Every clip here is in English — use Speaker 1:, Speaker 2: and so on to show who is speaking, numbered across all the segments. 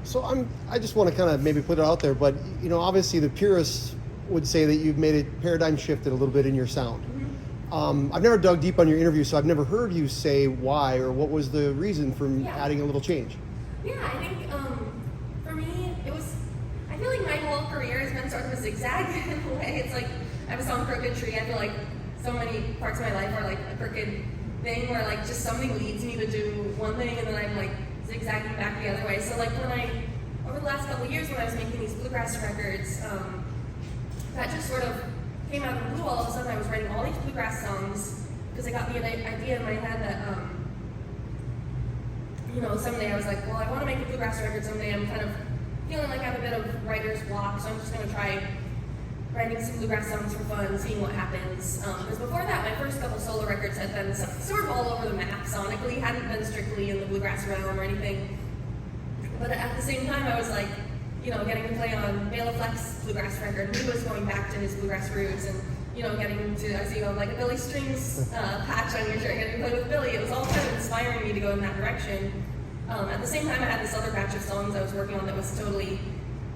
Speaker 1: So I just want to kind of maybe put it out there, but obviously the purists would say that you've made it paradigm shifted a little bit in your sound.
Speaker 2: Mm-hmm.
Speaker 1: I've never dug deep on your interview, so I've never heard you say why or what was the reason for adding a little change.
Speaker 2: Yeah, I think for me, I feel like my whole career has been sort of a zigzag in a way. It's like I have a song Crooked Tree. I feel like so many parts of my life are like a crooked thing where like just something leads me to do one thing and then I'm like zigzagging back the other way. So like over the last couple of years when I was making these bluegrass records, that just sort of came out of the blue. All of a sudden I was writing all these bluegrass songs because I got the idea in my head that someday I was like, well, I want to make a bluegrass record someday. I'm kind of feeling like I have a bit of writer's block, so I'm just going to try writing some bluegrass songs for fun, seeing what happens. Because before that, my first couple solo records had been sort of all over the map sonically, hadn't been strictly in the bluegrass realm or anything. But at the same time, I was like, getting to play on Bela Fleck's bluegrass record. He was going back to his bluegrass roots and, getting to, I see like a Billy Strings patch on your shirt, getting to play with Billy. It was all kind of inspiring me to go in that direction. At the same time, I had this other batch of songs I was working on that was totally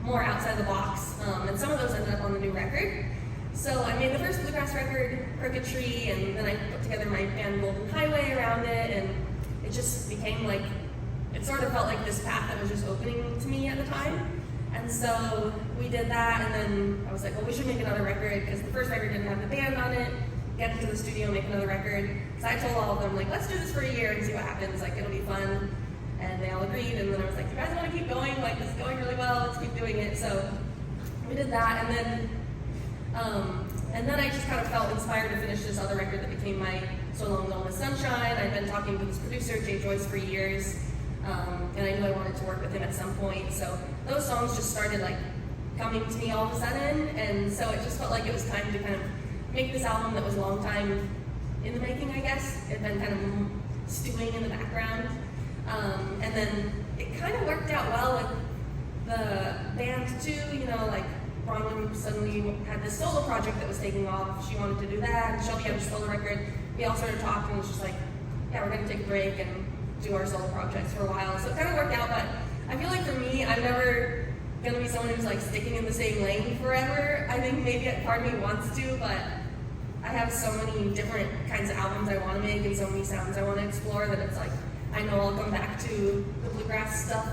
Speaker 2: more outside the box, and some of those ended up on the new record. So I made the first bluegrass record, Crooked Tree, and then I put together my band Golden Highway around it, and it just became like, it sort of felt like this path that was just opening to me at the time. And so we did that, and then I was like, well, we should make another record, because the first record didn't have the band on it. Get into the studio, make another record. So I told all of them, like, let's do this for a year and see what happens, like, it'll be fun. And they all agreed, and then I was like, you guys want to keep going? Like, this is going really well, let's keep doing it. So we did that, and then I just kind of felt inspired to finish this other record that became my So Long Gone with Sunshine. I'd been talking to this producer, Jay Joyce, for years, and I knew I wanted to work with him at some point. So those songs just started like coming to me all of a sudden, and so it just felt like it was time to kind of make this album that was a long time in the making, I guess. It had been kind of stewing in the background. And then it kind of worked out well with the band too, like Bronwyn suddenly had this solo project that was taking off. She wanted to do that, and Shelby had a solo record. We all started talking, and it was just like, yeah, we're going to take a break and do our solo projects for a while. So it kind of worked out, but I feel like for me, I'm never going to be someone who's like sticking in the same lane forever. I think maybe part of me wants to, but I have so many different kinds of albums I want to make and so many sounds I want to explore that it's like, I know I'll come back to the bluegrass stuff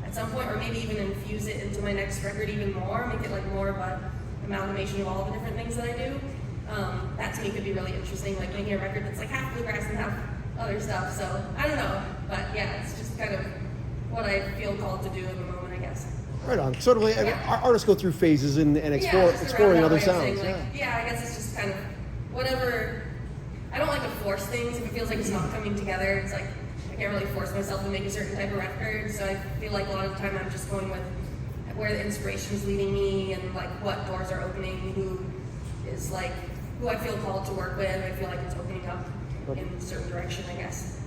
Speaker 2: at some point, or maybe even infuse it into my next record even more, make it like more of an amalgamation of all the different things that I do. That to me could be really interesting, like making a record that's like half bluegrass and half other stuff. So I don't know, but yeah, it's just kind of what I feel called to do in the moment, I guess.
Speaker 1: Right on. Sort of like artists go through phases and exploring other sounds.
Speaker 2: Saying, like, I guess it's just kind of whatever. I don't like to force things. If it feels like it's not coming together, it's like I can't really force myself to make a certain type of record, so I feel like a lot of the time I'm just going with where the inspiration is leading me and like what doors are opening, who I feel called to work with. I feel like it's opening up in a certain direction, I guess.